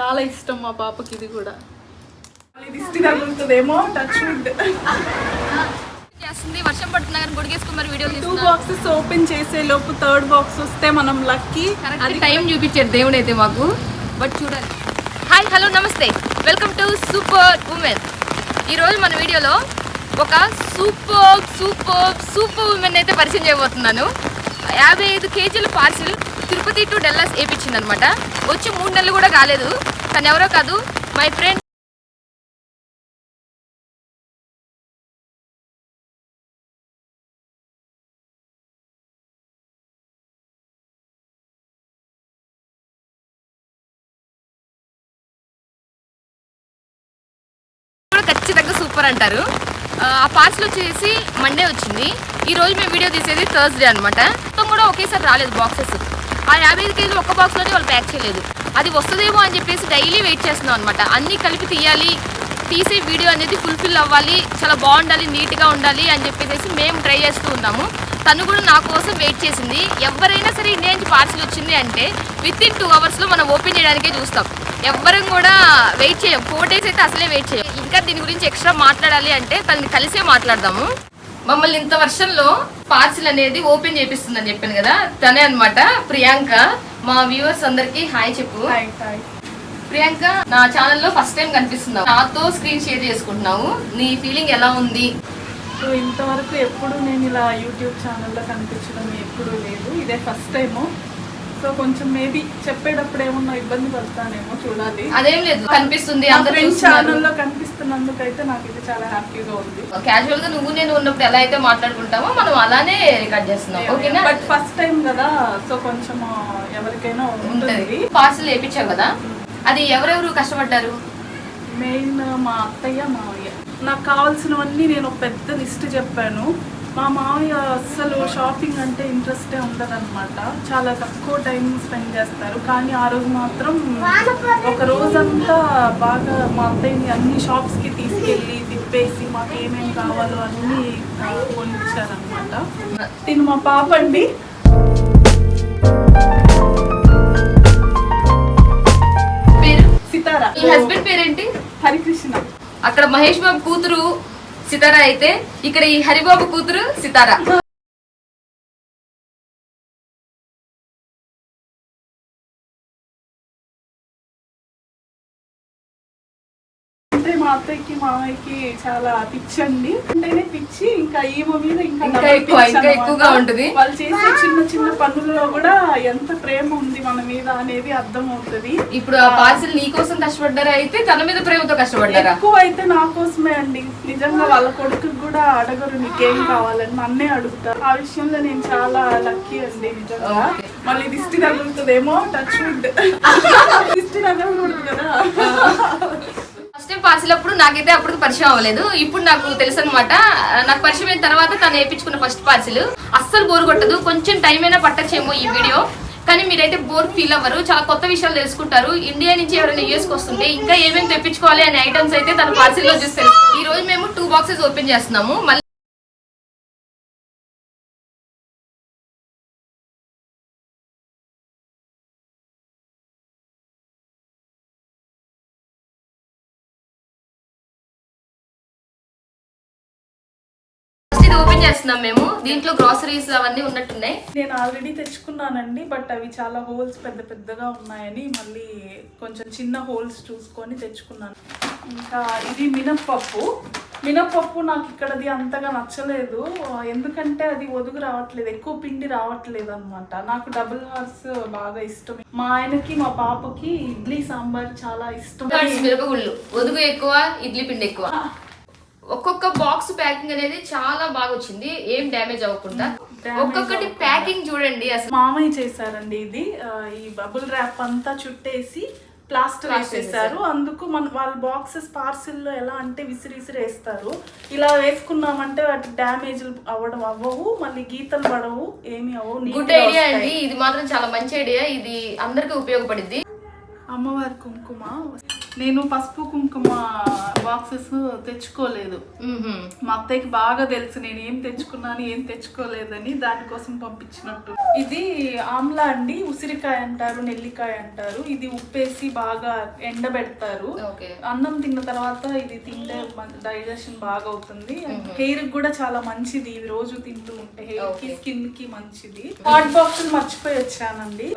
చాలా ఇష్టం మా పాపకి ఇది కూడా. దిష్టి తగులుతుందేమో టచ్ వుడ్. వర్షం పడుతున్నా కానీ గుడిగేసుకుని మరి వీడియో 2 బాక్సెస్ ఓపెన్ చేసే లోపు 3rd బాక్స్ వస్తే మనం లక్కీ. అది టైం చూపించారు దేవుడు అయితే మాకు. బట్ చూడాలి. హాయ్ హలో నమస్తే, వెల్కమ్ టు సూపర్ ఉమెన్. ఈరోజు మన వీడియోలో ఒక సూపర్ సూపర్ సూపర్ ఉమెన్ అయితే పరిచయం చేయబోతున్నాను. 55 కేజీల పార్సిల్ తిరుపతి టు డల్లాస్ వేయించింది అనమాట. వచ్చి 3 నెలలు కూడా కాలేదు. తను ఎవరో కాదు, మై ఫ్రెండ్ ఖచ్చితంగా సూపర్ అంటారు. ఆ పార్సల్ వచ్చేసి మండే వచ్చింది. ఈ రోజు మేము వీడియో తీసేది థర్స్డే అనమాట. మొత్తం కూడా ఒకేసారి రాలేదు బాక్సెస్. ఆ 55 కేజీలు ఒక్క బాక్స్లోనే వాళ్ళు ప్యాక్ చేయలేదు. అది వస్తుందేమో అని చెప్పేసి డైలీ వెయిట్ చేస్తున్నాం అనమాట. అన్నీ కలిపి తీసే వీడియో అనేది ఫుల్ఫిల్ అవ్వాలి, చాలా బాగుండాలి, నీట్గా ఉండాలి అని చెప్పేసి మేము ట్రై చేస్తూ ఉన్నాము. తను కూడా నా కోసం వెయిట్ చేసింది. ఎవరైనా సరే ఇండియా నుంచి పార్సల్ వచ్చింది అంటే వితిన్ 2 అవర్స్లో మనం ఓపెన్ చేయడానికే చూస్తాం. ఎవ్వరం కూడా వెయిట్ చేయం. 4 days అయితే అసలే వెయిట్ చేయం. ఇంకా దీని గురించి ఎక్స్ట్రా మాట్లాడాలి అంటే తనని కలిసే మాట్లాడదాము. మమ్మల్ని ఇంత వర్షంలో పార్సిల్ అనేది ఓపెన్ చేపిస్తుందని చెప్పాను కదా, తనే అనమాట ప్రియాంక. మా వ్యూవర్స్ అందరికి హాయ్ చెప్పు. ప్రియాంక, నా ఛానల్లో ఫస్ట్ టైం కనిపిస్తున్నావు, నాతో స్క్రీన్ షేర్ చేసుకుంటున్నావు. నీ ఫీలింగ్ ఎలా ఉంది? ఇంతవరకు ఎప్పుడు నేను ఇలా యూట్యూబ్ ఛానల్లో కనిపించడం ఎప్పుడూ లేదు, ఇదే ఫస్ట్ టైము. సో కొంచెం మేబీ చెప్పేటప్పుడు ఏమన్నా ఇబ్బంది పడతానేమో, చూడాలి. అదేం లేదు, కనిపిస్తుంది. ఛానల్లో కనిపిస్తున్నందుకు అయితే నాకు ఇది చాలా హ్యాపీగా ఉంది. క్యాజువల్ గా నువ్వు నేను ఉన్నప్పుడు ఎలా అయితే మాట్లాడుకుంటామో మనం అలానే రికార్డ్ చేస్తున్నాం, ఓకేనా? బట్ ఫస్ట్ టైం కదా, సో కొంచెం ఎవరికైనా ఉంటుంది. పార్సల్ వేయించావు కదా, అది ఎవరెవరు కష్టపడ్డారు? మెయిన్ మా అత్తయ్య, మావయ్య. నాకు కావాల్సినవన్నీ నేను ఒక పెద్ద లిస్ట్ చెప్పాను. మా మావయ్య అస్సలు షాపింగ్ అంటే ఇంట్రెస్టే ఉండదన్నమాట. చాలా తక్కువ టైం స్పెండ్ చేస్తారు. కానీ ఆ రోజు మాత్రం ఒక రోజంతా బాగా మా అత్తయ్యని అన్ని షాప్స్కి తీసుకెళ్ళి తిప్పేసి మాకు ఏమేమి కావాలో అన్నీ కొనిచ్చారనమాట. తిను మా పాప అండి. సితారా. ఈ హస్బెండ్ పేరేంటి? హరికృష్ణ. అక్కడ మహేష్ బాబు కూతురు సితారా అయితే ఇక్కడ ఈ హరిబాబు కూతురు సితారా. అంటే మా అత్తయ్యకి మామయ్యకి చాలా పిచ్చి అండి. అంటేనే పిచ్చి, ఇంకా ఈమె మీద ఇంకా ఎక్కువగా ఉంటుంది. వాళ్ళు చేసే చిన్న చిన్న పనుల్లో కూడా ఎంత ప్రేమ ఉంది మన మీద అనేది అర్థం అవుతుంది. ఇప్పుడు ఆ పార్సిల్ నీ కోసం కష్టపడ్డారా అయితే తన మీద ప్రేమతో కష్టపడ్డారా? ఎక్కువ అయితే నా కోసమే అండి. నిజంగా వాళ్ళ కొడుకు కూడా అడగరు నీకేం కావాలని, నన్నే అడుగుతారు. ఆ విషయంలో నేను చాలా లక్కీ అండి నిజంగా. మళ్ళీ దిష్టి తగులుతుందేమో, టచ్ వుడ్. దిష్టి తగలకూడదు కదా. ఫస్ట్ టైం పార్సిల్ అప్పుడు నాకైతే అప్పుడు పరిచయం అవ్వలేదు. ఇప్పుడు నాకు తెలుసు అనమాట. నాకు పరిచయం అయిన తర్వాత తను వేయించుకున్న ఫస్ట్ పార్సిల్. అస్సలు బోర్ కొట్టదు. కొంచెం టైం అయినా పట్టచ్చేమో ఈ వీడియో, కానీ మీరైతే బోర్ ఫీల్ అవ్వరు. చాలా కొత్త విషయాలు తెలుసుకుంటారు. ఇండియా నుంచి ఎవరైనా యూఎస్కి వస్తుంటే ఇంకా ఏమేమి తెప్పించుకోవాలి అనే ఐటమ్స్ అయితే తన పార్సిల్లో చూస్తారు. ఈ రోజు మేము 2 బాక్సెస్ ఓపెన్ చేస్తున్నాము. మళ్ళీ ఓపెన్ చేస్తున్నాం మేము. దీంట్లో గ్రాసరీస్ అవన్నీ ఉన్నట్టున్నాయి. నేను ఆల్రెడీ తెచ్చుకున్నానండి, బట్ అవి చాలా హోల్స్ పెద్ద పెద్దగా ఉన్నాయని మళ్ళీ కొంచెం చిన్న హోల్స్ చూసుకొని తెచ్చుకున్నాను. ఇంకా ఇది మినప్పప్పు నాకు ఇక్కడది అంతగా నచ్చలేదు. ఎందుకంటే అది ఒదుగు రావట్లేదు, ఎక్కువ పిండి రావట్లేదు అనమాట. నాకు డబుల్ హార్స్ బాగా ఇష్టం. మా ఆయనకి మా పాపకి ఇడ్లీ సాంబార్ చాలా ఇష్టం. మిరపగుళ్ళు ఒదుగు ఎక్కువ, ఇడ్లీ పిండి ఎక్కువ. ఒక్కొక్క బాక్స్ ప్యాకింగ్ అనేది చాలా బాగా వచ్చింది, ఏం డ్యామేజ్ అవ్వకుండా. ఒక్కొక్కటి ప్యాకింగ్ చూడండి అసలు. మామయ్య చేశారండి ఇది. ఈ బబుల్ ర్యాప్ అంతా చుట్టేసి ప్లాస్టర్ వేసేసారు. అందుకు వాళ్ళ బాక్సెస్ పార్సిల్లో ఎలా అంటే విసిరి వేస్తారు. ఇలా వేసుకున్నామంటే వాటి డ్యామేజ్ అవ్వవు, మళ్ళీ గీతలు పడవు, ఏమి అవ్వవు. గుడ్ ఐడియా అండి, ఇది మాత్రం చాలా మంచి ఐడియా. ఇది అందరికి ఉపయోగపడింది. అమ్మవారి కుంకుమ నేను పసుపు కుంకుమ బాక్సెస్ తెచ్చుకోలేదు. మా అత్తయ్యకి బాగా తెలుసు నేను ఏం తెచ్చుకున్నాను ఏం తెచ్చుకోలేదని, దానికోసం పంపించినట్టు. ఇది ఆమ్లా అండి, ఉసిరికాయ అంటారు, నెల్లికాయ అంటారు. ఇది ఉప్పేసి బాగా ఎండబెడతారు. అన్నం తిన్న తర్వాత ఇది తింటే డైజెషన్ బాగా అవుతుంది. హెయిర్ కూడా చాలా మంచిది, ఇవి రోజు తింటూ ఉంటే హెయిర్ కి స్కిన్ కి మంచిది. హాట్ బాక్సులు మర్చిపోయి వచ్చానండి.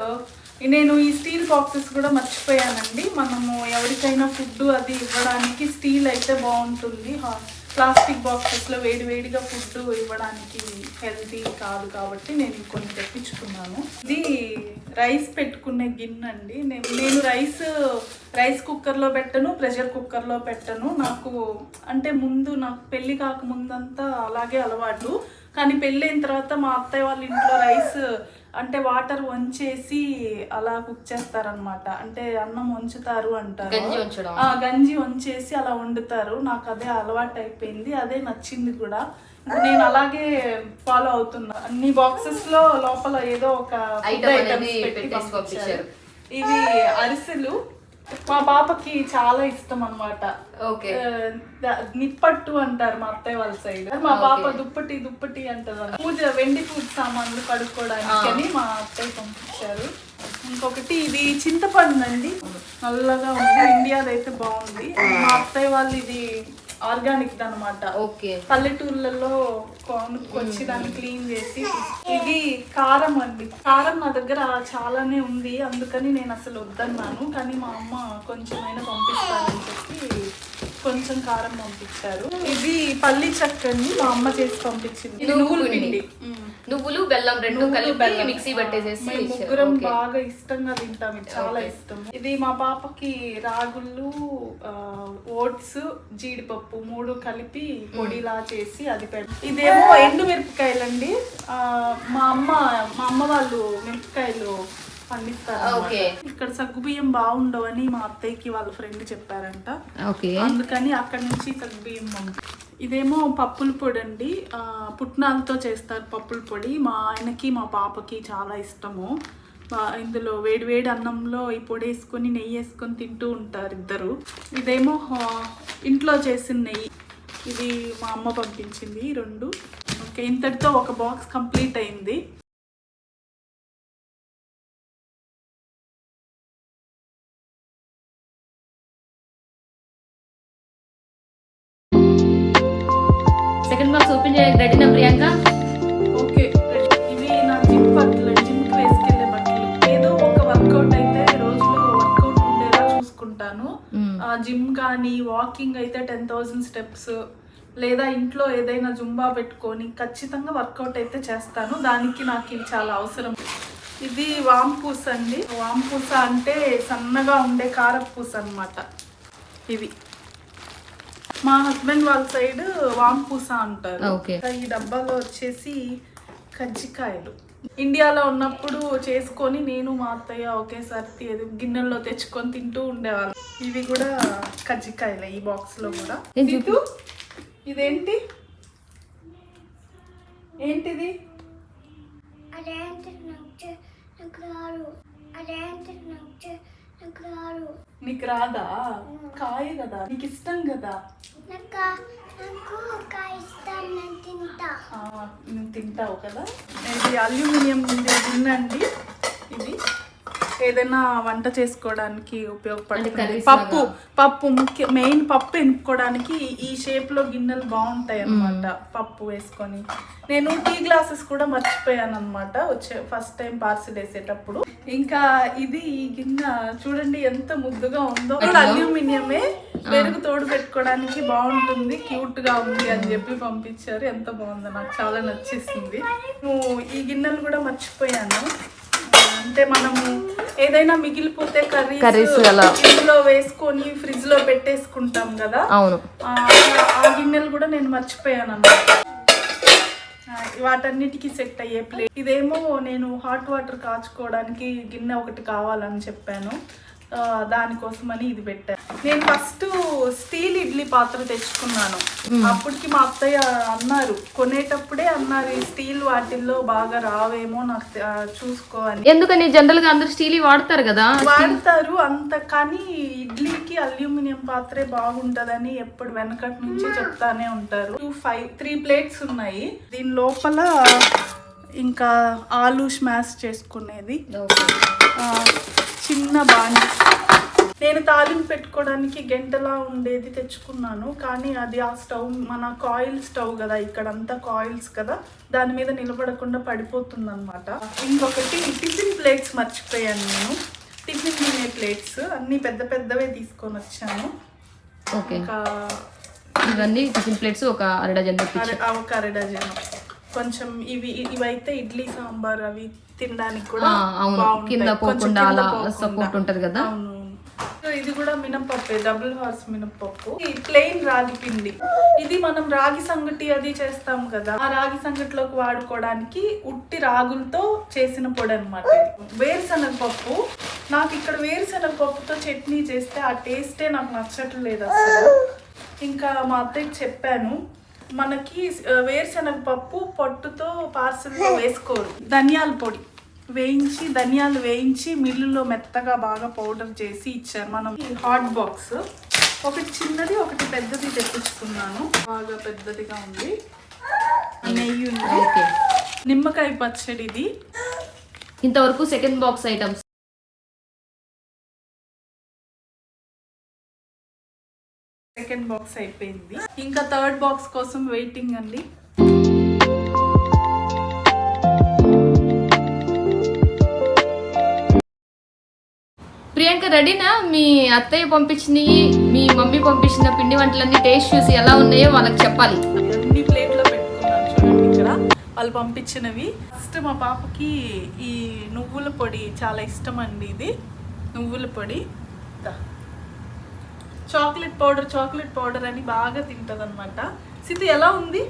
నేను ఈ స్టీల్ బాక్సెస్ కూడా మర్చిపోయానండి. మనము ఎవరికైనా ఫుడ్ అది ఇవ్వడానికి స్టీల్ అయితే బాగుంటుంది. ప్లాస్టిక్ బాక్సెస్లో వేడివేడిగా ఫుడ్ ఇవ్వడానికి హెల్తీ కాదు కాబట్టి నేను కొన్ని తెప్పించుకున్నాను. ఇది రైస్ పెట్టుకునే గిన్నె అండి. నేను రైస్ కుక్కర్లో పెట్టను, ప్రెషర్ కుక్కర్లో పెట్టను. నాకు అంటే నాకు పెళ్ళి కాకముందంతా అలాగే అలవాటు. కానీ పెళ్ళైన తర్వాత మా అత్తయ్య వాళ్ళ ఇంట్లో రైస్ అంటే వాటర్ వంచేసి అలా కుక్ చేస్తారనమాట. అంటే అన్నం వంచుతారు అంటారు, గంజి వంచేసి అలా వండుతారు. నాకు అదే అలవాటు అయిపోయింది, అదే నచ్చింది కూడా. నేను అలాగే ఫాలో అవుతున్నా. అన్ని బాక్సెస్ లో లోపల ఏదో ఒక ఐటమ్స్ పెట్టి పంపించారు. ఇవి అరిసెలు మా పాపకి చాలా ఇష్టం అన్నమాట. నిప్పట్టు అంటారు మా అత్తయ్య వాళ్ళ సైడ్. మా పాప దుప్పటి అంటారు. వెండి పూజ సామాన్లు కడుక్కోవడానికి అని మా అత్తయ్య పంపించారు. ఇంకొకటి ఇది చింతపండు అండి, నల్లగా ఉంది. ఇండియాదైతే బాగుంది. మా అత్తయ్య వాళ్ళు ఇది ఆర్గానిక్ అనమాట. పల్లెటూర్లలో కొనుక్కొచ్చి దాన్ని క్లీన్ చేసి. ఇది కారం అండి. కారం నా దగ్గర చాలానే ఉంది, అందుకని నేను అసలు వద్దన్నాను. కానీ మా అమ్మ కొంచెమైనా పంపిస్తానని చెప్పి కొంచెం కారం పంపించారు. ఇది పల్లి చక్కని మా అమ్మ చేసి పంపించింది. ఇది నువ్వుల పిండి, నువ్వులు బెల్లం రెండు కలిపి మిక్సీ పట్టేసేసి ముగ్గురం బాగా ఇష్టంగా తింటాం. ఇది చాలా ఇష్టం. ఇది మా పాపకి రాగులు, ఓట్స్, జీడిపప్పు 3 కలిపి పొడిలా చేసి అది ఇదేమో ఎండు మిరపకాయలండి. మా అమ్మ వాళ్ళు మిరపకాయలు పండిస్తారు. ఇక్కడ సగ్గుబియ్యం బాగుండవని మా అత్తయ్యకి వాళ్ళ ఫ్రెండ్ చెప్పారంట, అందుకని అక్కడ నుంచి సగ్గుబియ్యం ఇదేమో పప్పుల పొడి అండి, పుట్నాలతో చేస్తారు పప్పుల పొడి. మా ఆయనకి మా పాపకి చాలా ఇష్టము. ఇందులో వేడి అన్నంలో ఈ పొడి వేసుకొని నెయ్యి వేసుకొని తింటూ ఉంటారు ఇద్దరు. ఇదేమో ఇంట్లో చేసిన నెయ్యి, ఇది మా అమ్మ పంపించింది 2. ఓకే, ఇంతటితో ఒక బాక్స్ కంప్లీట్ అయింది. సెకండ్ బాక్స్ ఓపెన్ చేయడానికి రెడీనా ప్రియాంక? ఓకే, ఇవి నా జిమ్ బట్టలు, జిమ్కి వేసుకెళ్లే బట్టలు. ఏదో ఒక వర్కౌట్ అయితే రోజులో వర్కౌట్ ఉండేలా చూసుకుంటాను. జిమ్ కానీ వాకింగ్ అయితే 10,000 స్టెప్స్, లేదా ఇంట్లో ఏదైనా జుంబా పెట్టుకొని ఖచ్చితంగా వర్కౌట్ అయితే చేస్తాను. దానికి నాకు ఇవి చాలా అవసరం. ఇది వాంపూస అండి. వాంపూస అంటే సన్నగా ఉండే కారపూస అన్నమాట. ఇవి మా హస్బెండ్ వాళ్ళ సైడ్ వాంపూస అంటారు. ఈ డబ్బాలో వచ్చేసి కజ్జికాయలు. ఇండియాలో ఉన్నప్పుడు చేసుకొని నేను మా అత్తయ్య ఒకేసారి గిన్నెల్లో తెచ్చుకొని తింటూ ఉండేవాళ్ళం. ఇవి కూడా కజ్జికాయలే ఈ బాక్స్ లో కూడా. ఇదేంటి ఏంటిది? నీకు రాదా? కాయ కదా, నీకు ఇష్టం కదా. నువ్వు తింటావు కదా. ఇది అల్యూమినియం గిన్నె అండి. ఇది ఏదైనా వంట చేసుకోవడానికి ఉపయోగపడుతుంది. పప్పు మెయిన్ పప్పు ఎనుకోవడానికి ఈ షేప్ లో గిన్నెలు బాగుంటాయి అన్నమాట. పప్పు వేసుకొని నేను టీ గ్లాసెస్ కూడా మర్చిపోయాను అనమాట ఫస్ట్ టైం పార్సిల్ వేసేటప్పుడు. ఇంకా ఇది ఈ గిన్నె చూడండి ఎంత ముద్దుగా ఉందో. అల్యూమినియమే, పెరుగు తోడు పెట్టుకోవడానికి బాగుంటుంది, క్యూట్ గా ఉంది అని చెప్పి పంపించారు. ఎంత బాగుందో, నాకు చాలా నచ్చేసింది. ఈ గిన్నెలు కూడా మర్చిపోయాను. అంటే మనము ఏదైనా మిగిలిపోతే కర్రీస్ ఇందులో వేసుకొని ఫ్రిడ్జ్ లో పెట్టేసుకుంటాం కదా. అవును, ఆ గిన్నెలు కూడా నేను మర్చిపోయాను అన్నమాట. వాటన్నిటికీ సెట్ అయ్యే ప్లేట్. ఇదేమో నేను హాట్ వాటర్ కాచుకోవడానికి గిన్నె ఒకటి కావాలని చెప్పాను. దానికోసమని ఇది పెట్టాను. నేను ఫస్ట్ స్టీల్ ఇడ్లీ పాత్ర తెచ్చుకున్నాను. అప్పటికి మా అత్తయ్య అన్నారు, కొనేటప్పుడే అన్నారు, ఈ స్టీల్ వాటిల్లో బాగా రావేమో నాకు చూసుకో అని. ఎందుకని జనరల్ గా అందరూ స్టీల్ వాడతారు కదా, వాడతారు అంత, కానీ ఇడ్లీకి అల్యూమినియం పాత్రే బాగుంటదని ఎప్పుడు వెనకటి నుంచి చెప్తానే ఉంటారు. 3 ప్లేట్స్ ఉన్నాయి. దీని లోపల ఇంకా ఆలు స్మాష్ చేసుకునేది, చిన్న బాండి. నేను తాలింపు పెట్టుకోవడానికి గంటలా ఉండేది తెచ్చుకున్నాను, కానీ అది ఆ స్టవ్ మన కాయిల్ స్టవ్ కదా, ఇక్కడంతా కాయిల్స్ కదా, దాని మీద నిలబడకుండా పడిపోతుంది అనమాట. ఇంకొకటి టిఫిన్ ప్లేట్స్ మర్చిపోయాను నేను. టిఫిన్ తినే ప్లేట్స్ అన్నీ పెద్ద పెద్దవే తీసుకొని వచ్చాను. ఇంకా ఇవన్నీ టిఫిన్ ప్లేట్స్ ఒక అర డజన్. కొంచెం ఇవైతే ఇడ్లీ సాంబార్ అవి తినడానికి కూడా కింద పోకుండా అలా సపోర్ట్ ఉంటది కదా. ఇది కూడా మినపప్పు, డబుల్ హార్స్ మినపప్పు. ప్లెయిన్ రాగి పిండి, ఇది మనం రాగి సంగటి అది చేస్తాం కదా, ఆ రాగి సంగటిలోకి వాడుకోవడానికి ఉట్టి రాగులతో చేసిన పొడి అనమాట. వేరుశనగ పప్పు, నాకు ఇక్కడ వేరుశనగ పప్పుతో చట్నీ చేస్తే ఆ టేస్టే నాకు నచ్చట్లేదు అసలు. ఇంకా మా అత్తయ్యకి చెప్పాను, మనకి వేరుశనగ పప్పు పొట్టుతో పార్సల్లో వేసుకోరు. ధనియాల పొడి ధనియాలు వేయించి మిల్లులో మెత్తగా బాగా పౌడర్ చేసి ఇచ్చారు. మనం హాట్ బాక్స్ ఒకటి చిన్నది ఒకటి పెద్దది తెప్పించుకున్నాను, బాగా పెద్దదిగా ఉంది. నెయ్యి ఉంది, నిమ్మకాయ పచ్చడి. ఇది ఇంతవరకు second box items. Second box అయిపోయింది, ఇంకా థర్డ్ బాక్స్ కోసం వెయిటింగ్ అండి. ప్రియాంక రెడీనా? మీ అత్తయ్య పంపించినవి, మీ మమ్మీ పంపించిన పిండి వంటలన్నీ టేస్ట్ చూసి ఎలా ఉన్నాయో వాళ్ళకి చెప్పాలి. అన్ని ప్లేట్లో పెట్టుకున్నాను చూడండి, ఇక్కడ వాళ్ళు పంపించినవి. ఫస్ట్ మా పాపకి ఈ నువ్వుల పొడి చాలా ఇష్టం అండి. ఇది నువ్వుల పొడి, చాక్లెట్ పౌడర్ అని బాగా తింటది అనమాట. సిద్ధి ఎలా ఉంది?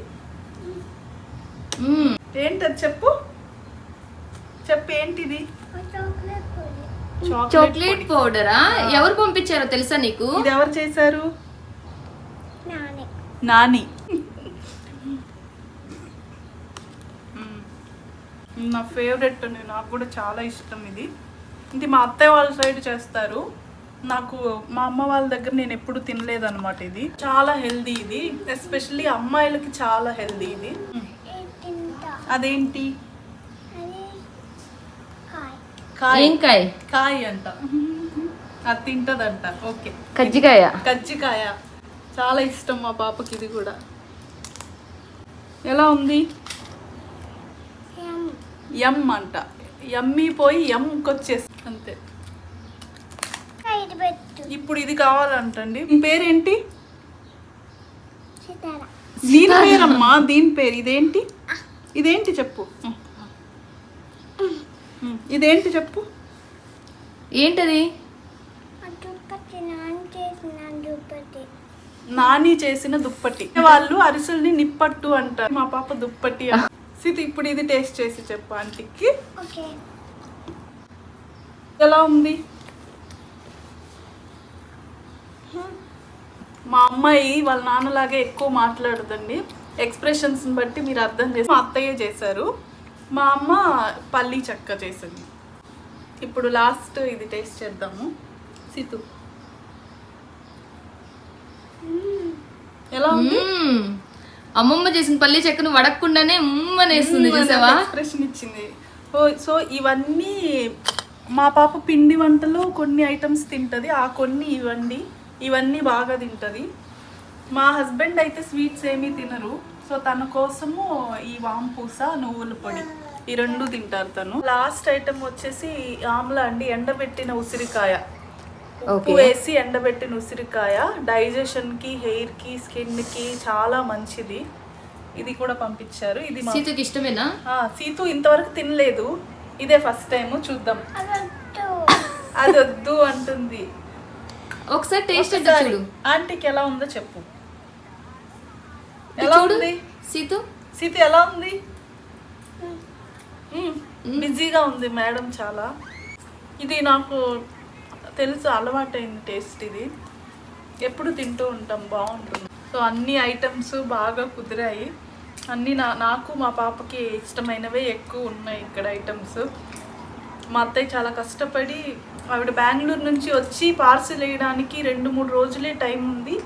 ఏంటది చెప్పు ఏంటిది? చాక్లెట్ పౌడరా? ఎవరు పంపించారో తెలుసా నీకు? ఇది ఎవరు చేశారు? నాని. నా ఫేవరెట్, నాకు కూడా చాలా ఇష్టం ఇది. ఇది మా అత్తయ్య వాళ్ళ సైడ్ చేస్తారు, నాకు మా అమ్మ వాళ్ళ దగ్గర నేను ఎప్పుడు తినలేదు అనమాట. ఇది చాలా హెల్దీ, ఇది ఎస్పెషల్లీ అమ్మాయిలకి చాలా హెల్దీ ఇది. అదేంటి? కాయ అంట, అది తింటదంట. ఓకే, కజ్జికాయ చాలా ఇష్టం మా పాపకి. ఇది కూడా ఎలా ఉంది? యమ్ అంట, యమ్మీ పోయి యమ్కొచ్చేసి అంతే. ఇప్పుడు ఇది కావాలంటండి. పేరేంటి? దీని పేరమ్మా, దీని పేరు. ఇదేంటి చెప్పు, ఇదేంటి చెప్పు. ఏంటది? నాని చేసిన దుప్పటి. వాళ్ళు అరిసెల్ని నిప్పట్టు అంటారు, మా పాప దుప్పటి. సిద్ధి ఇప్పుడు ఇది టేస్ట్ చేసి చెప్పు ఆంటీకి. ఎలా ఉంది? మా అమ్మాయి వాళ్ళ నాన్నలాగే ఎక్కువ మాట్లాడుతుంది, ఎక్స్ప్రెషన్స్ బట్టి మీరు అర్థం చేసి. మా అత్తయ్య చేశారు, మా అమ్మ పల్లి చెక్క చేసింది. ఇప్పుడు లాస్ట్ ఇది టేస్ట్ చేద్దాము. సీతు ఎలా ఉంది? అమ్మమ్మ చేసిన పల్లి చెక్కను వడకుండానే అనేస్తుంది, చూసావా? ఎక్స్ప్రెషన్ ఇచ్చింది. సో ఇవన్నీ మా పాప పిండి వంటలో కొన్ని ఐటమ్స్ తింటది, ఆ కొన్ని ఇవన్నీ బాగా తింటది. మా హస్బెండ్ అయితే స్వీట్స్ ఏమీ తినరు, సో తన కోసము ఈ వాంపూస, నువ్వుల పొడి, ఈ రెండు తింటారు తను. లాస్ట్ ఐటమ్ వచ్చేసి ఆమ్లా అండి, ఎండబెట్టిన ఉసిరికాయ. ఉప్పు వేసి ఎండబెట్టిన ఉసిరికాయ డైజెషన్కి, హెయిర్కి, స్కిన్కి చాలా మంచిది. ఇది కూడా పంపించారు. ఇది సీతుకి ఇష్టమేనా? సీతు ఇంతవరకు తినలేదు, ఇదే ఫస్ట్ టైం. చూద్దాం. అది వద్దు అంటుంది. ఒకసారి టేస్ట్ చూడు ఆంటీకి ఎలా ఉందో చెప్పు. ఎలా ఉంది సీతు? ఎలా ఉంది? బిజీగా ఉంది మేడం చాలా. ఇది నాకు తెలుసు, అలవాటైంది టేస్ట్. ఇది ఎప్పుడు తింటూ ఉంటాం, బాగుంటుంది. సో అన్ని ఐటమ్స్ బాగా కుదిరాయి. అన్నీ నాకు మా పాపకి ఇష్టమైనవే ఎక్కువ ఉన్నాయి ఇక్కడ ఐటమ్స్. మా అత్తయ్య చాలా కష్టపడి, ఆవిడ బెంగళూరు నుంచి వచ్చి పార్సిల్ వేయడానికి 2-3 రోజులే టైం ఉంది.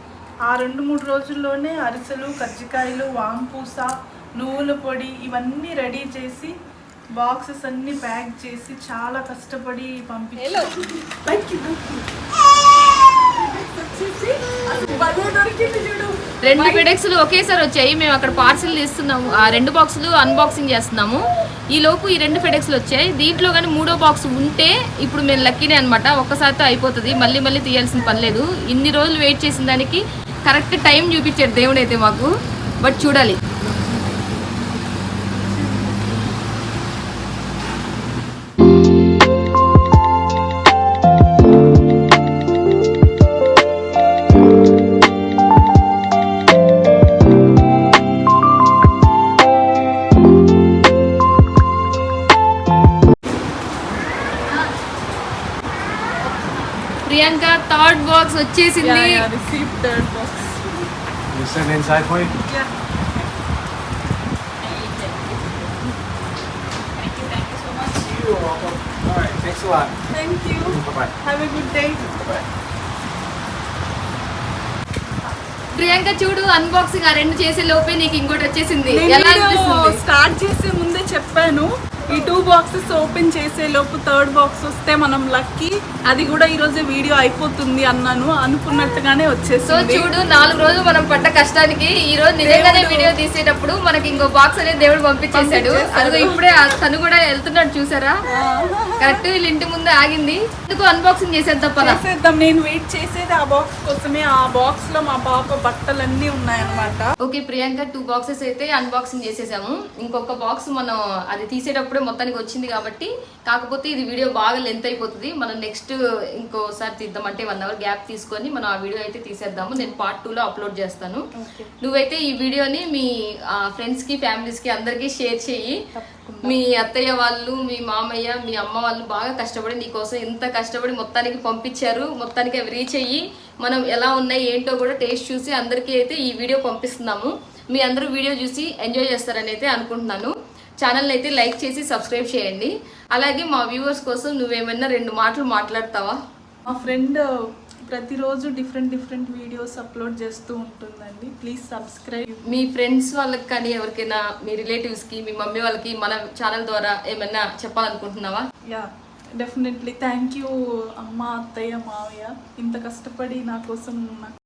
ఆ 2-3 రోజుల్లోనే అరిసెలు, కజ్జికాయలు, వాంపూస, నువ్వుల పొడి ఇవన్నీ రెడీ చేసి బాక్సెస్ అన్నీ ప్యాక్ చేసి చాలా కష్టపడి పంపించారు. రెండు ఫెడెక్స్లు ఒకేసారి వచ్చాయి. మేము అక్కడ పార్సిల్ తీస్తున్నాము, ఆ 2 బాక్సులు అన్బాక్సింగ్ చేస్తున్నాము. ఈ లోపు ఈ 2 ఫెడెక్స్లు వచ్చాయి. దీంట్లో కానీ 3వ బాక్స్ ఉంటే ఇప్పుడు మేము లక్కీనే అనమాట. ఒక్కసారితో అయిపోతుంది, మళ్ళీ మళ్ళీ తీయాల్సిన పని లేదు. ఇన్ని రోజులు వెయిట్ చేసిన దానికి కరెక్ట్ టైం చూపించాడు దేవుడు అయితే మాకు. బట్ చూడాలి. ప్రియాంక థర్డ్ బాక్స్ వచ్చేసింది. Third box. You send inside for you? Yeah. You're welcome. All right, thanks a lot. Thank you. Bye-bye. Have a good day. Bye-bye. Priyanka చూడు, అన్బాక్సింగ్ ఆ 2 చేసే లోపే నీకు ఇంకోటి వచ్చేసింది. ఎలా నేను అనిపిస్తుంది? స్టార్ట్ చేసే ముందే చెప్పాను, ఈ 2 బాక్సెస్ ఓపెన్ చేసే లోపు థర్డ్ బాక్స్ వస్తే మనం లక్కీ. అది కూడా ఈ రోజు వీడియో అయిపోతుంది అన్నాను, అనుకున్నట్టుగానే సో వచ్చేసింది. చూడు, 4 రోజులు మనం పడ్డ కష్టానికి ఈ రోజు నిజంగానే వీడియో తీసేటప్పుడు మనకి ఇంకో బాక్స్ అనేది దేవుడు పంపించేశాడు. అదిగో ఇప్పుడే తను కూడా వెళ్తున్నాడు, చూసారా? కరెక్ట్ వీళ్ళ ఇంటి ముందే ఆగింది. ఎందుకు అన్బాక్సింగ్ చేసేద్దాం పద. చేసేద్దాం. నేను వెయిట్ చేసేది ఆ బాక్స్ కోసమే. ఆ బాక్స్ లో మా పాప బట్టలన్నీ ఉన్నాయన్నమాట. ఓకే ప్రియాంక, 2 బాక్సెస్ అయితే అన్బాక్సింగ్ చేసేసాము. ఇంకొక బాక్స్ మనం అది తీసేటప్పుడు మొత్తానికి వచ్చింది కాబట్టి, కాకపోతే ఇది వీడియో బాగా లెంత్ అయిపోతుంది. మనం నెక్స్ట్ ఇంకోసారి తీద్దాం, అంటే 1 అవర్ గ్యాప్ తీసుకొని మనం ఆ వీడియో అయితే తీసేద్దాము. నేను పార్ట్ 2లో అప్లోడ్ చేస్తాను. నువ్వైతే ఈ వీడియోని మీ ఫ్రెండ్స్ కి, ఫ్యామిలీస్ కి అందరికీ షేర్ చెయ్యి. మీ అత్తయ్య వాళ్ళు, మీ మామయ్య, మీ అమ్మ వాళ్ళు బాగా కష్టపడి నీకోసం ఇంత కష్టపడి మొత్తానికి పంపించారు. మొత్తానికి అవి రీచ్ అయ్యి మనం ఎలా ఉన్నాయి ఏంటో కూడా టేస్ట్ చూసి అందరికీ అయితే ఈ వీడియో పంపిస్తున్నాము. మీ అందరూ వీడియో చూసి ఎంజాయ్ చేస్తారని అయితే అనుకుంటున్నాను. ఛానల్ని అయితే లైక్ చేసి సబ్స్క్రైబ్ చేయండి. అలాగే మా వ్యూవర్స్ కోసం నువ్వేమైనా 2 మాటలు మాట్లాడతావా? మా ఫ్రెండ్ ప్రతిరోజు డిఫరెంట్ వీడియోస్ అప్లోడ్ చేస్తూ ఉంటుందండి. Please subscribe. మీ ఫ్రెండ్స్ వాళ్ళకి కానీ ఎవరికైనా, మీ రిలేటివ్స్కి, మీ మమ్మీ వాళ్ళకి మన ఛానల్ ద్వారా ఏమైనా చెప్పాలనుకుంటున్నావా? Yeah, definitely. థ్యాంక్ యూ అమ్మ, అత్తయ్య, మావయ్య. ఇంత కష్టపడి నా కోసం నాకు